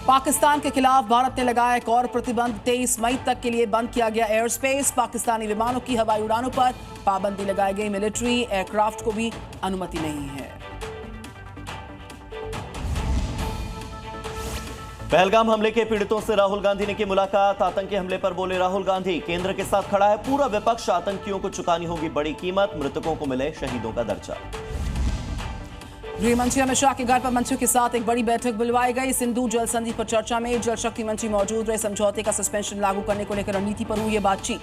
पाकिस्तान के खिलाफ भारत ने लगाया एक और प्रतिबंध। 23 मई तक के लिए बंद किया गया एयर स्पेस। पाकिस्तानी विमानों की हवाई उड़ानों पर पाबंदी लगाई गई। मिलिट्री एयरक्राफ्ट को भी अनुमति नहीं है। पहलगाम हमले के पीड़ितों से राहुल गांधी ने की मुलाकात। आतंकी हमले पर बोले राहुल गांधी, केंद्र के साथ खड़ा है पूरा विपक्ष, आतंकियों को चुकानी होगी बड़ी कीमत, मृतकों को मिले शहीदों का दर्जा। गृह मंत्री अमित शाह के घर पर मंत्रियों के साथ एक बड़ी बैठक बुलवाई गई। सिंधु जल संधि पर चर्चा में जल शक्ति मंत्री मौजूद रहे। समझौते का सस्पेंशन लागू करने को लेकर रणनीति पर हुई बातचीत।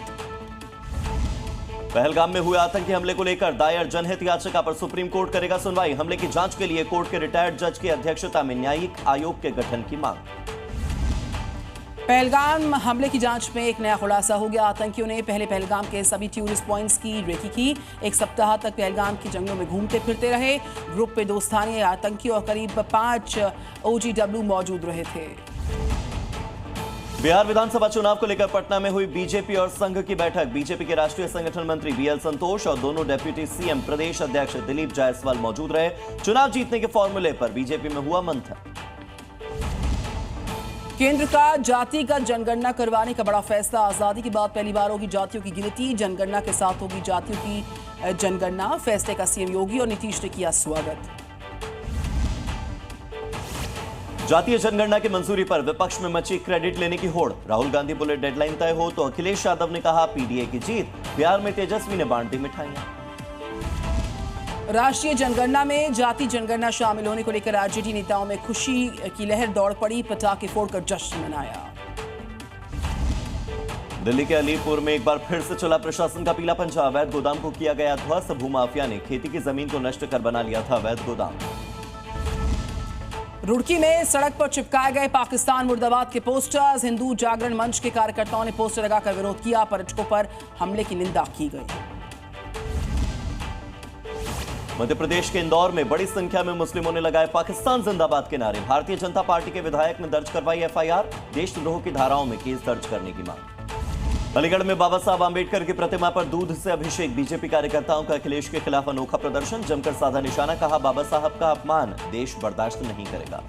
पहलगाम में हुए आतंकी हमले को लेकर दायर जनहित याचिका पर सुप्रीम कोर्ट करेगा सुनवाई। हमले की जांच के लिए कोर्ट के रिटायर्ड जज की अध्यक्षता में न्यायिक आयोग के गठन की मांग। पहलगाम हमले की जांच में एक नया खुलासा हो गया। आतंकियों ने पहले पहलगाम के सभी टूरिस्ट पॉइंट्स की रेकी की। एक सप्ताह तक पहलगाम के जंगलों में घूमते फिरते रहे। ग्रुप में 2 स्थानीय आतंकी और करीब 5 OGW मौजूद रहे थे। बिहार विधानसभा चुनाव को लेकर पटना में हुई बीजेपी और संघ की बैठक। बीजेपी के राष्ट्रीय संगठन मंत्री BL संतोष और दोनों डेप्यूटी CM प्रदेश अध्यक्ष दिलीप जायसवाल मौजूद रहे। चुनाव जीतने के फॉर्मूले पर बीजेपी में हुआ मंथन। केंद्र का जातिगत जनगणना करवाने का बड़ा फैसला। आजादी के बाद पहली बार होगी जातियों की गिनती। जनगणना के साथ होगी जातियों की जनगणना। फैसले का CM योगी और नीतीश ने किया स्वागत। जातीय जनगणना की मंजूरी पर विपक्ष में मची क्रेडिट लेने की होड़। राहुल गांधी बोले डेडलाइन तय हो तो अखिलेश यादव ने कहा PDA की जीत। बिहार में तेजस्वी ने बांट दी मिठाइयां। राष्ट्रीय जनगणना में जाति जनगणना शामिल होने को लेकर RJD नेताओं में खुशी की लहर दौड़ पड़ी। पटाखे फोड़कर जश्न मनाया। दिल्ली के अलीपुर में एक बार फिर से चला प्रशासन का पीला पंजा। अवैध गोदाम को किया गया ध्वस्त। भूमाफिया ने खेती की जमीन को नष्ट कर बना लिया था अवैध गोदाम। रुड़की में सड़क पर चिपकाए गए पाकिस्तान मुर्दाबाद के पोस्टर्स। हिंदू जागरण मंच के कार्यकर्ताओं ने पोस्टर लगाकर विरोध किया। पर्यटकों पर हमले की निंदा की गई। मध्य प्रदेश के इंदौर में बड़ी संख्या में मुस्लिमों ने लगाए पाकिस्तान जिंदाबाद के नारे। भारतीय जनता पार्टी के विधायक ने दर्ज करवाई FIR। देशद्रोह की धाराओं में केस दर्ज करने की मांग। अलीगढ़ में बाबा साहब आंबेडकर की प्रतिमा पर दूध से अभिषेक। बीजेपी कार्यकर्ताओं का अखिलेश के खिलाफ अनोखा प्रदर्शन। जमकर साधा निशाना, कहा बाबा साहब का अपमान देश बर्दाश्त नहीं करेगा।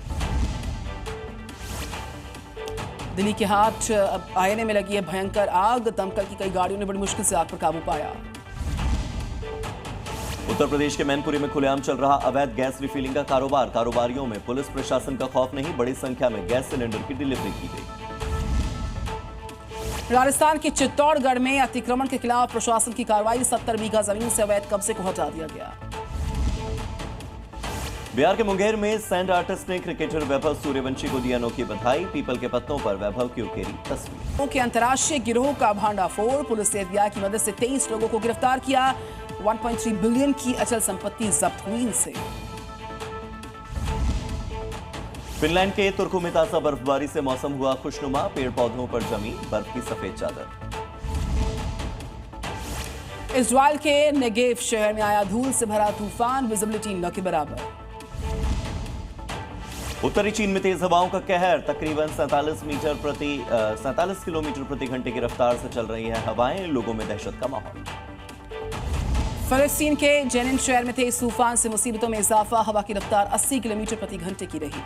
दिल्ली के हाट आईने में लगी है भयंकर आग। दमकल की कई गाड़ियों ने बड़ी मुश्किल से आग पर काबू पाया। उत्तर प्रदेश के मैनपुरी में खुलेआम चल रहा अवैध गैस रिफिलिंग का कारोबार। कारोबारियों में पुलिस प्रशासन का खौफ नहीं, बड़ी संख्या में गैस सिलेंडर की डिलीवरी की गई। राजस्थान के चित्तौड़गढ़ में अतिक्रमण के खिलाफ प्रशासन की कार्रवाई। 70 बीघा जमीन से अवैध कब्जे को हटा दिया गया। बिहार के मुंगेर में सैंड आर्टिस्ट ने क्रिकेटर वैभव सूर्यवंशी को दी अनोखी बधाई। पीपल के पत्तों पर वैभव की उकेरी तस्वीर। के अंतर्राष्ट्रीय गिरोह का भांडाफोड़। पुलिस ने FBI की मदद से 23 लोगों को गिरफ्तार किया। 1.3 बिलियन की अचल संपत्ति जब्त हुई इनसे। फिनलैंड के तुर्कू में ताजा बर्फबारी से मौसम हुआ खुशनुमा। पेड़ पौधों पर जमी बर्फ की सफेद चादर। इजराइल के नेगेव शहर में आया धूल से भरा तूफान। विजिबिलिटी न के बराबर। उत्तरी चीन में तेज हवाओं का कहर। तकरीबन 47 किलोमीटर प्रति घंटे की रफ्तार से चल रही है हवाएं। लोगों में दहशत का माहौल। फलस्तीन के जेनिन शहर में तेज तूफान से मुसीबतों में इजाफा। हवा की रफ्तार 80 किलोमीटर प्रति घंटे की रही।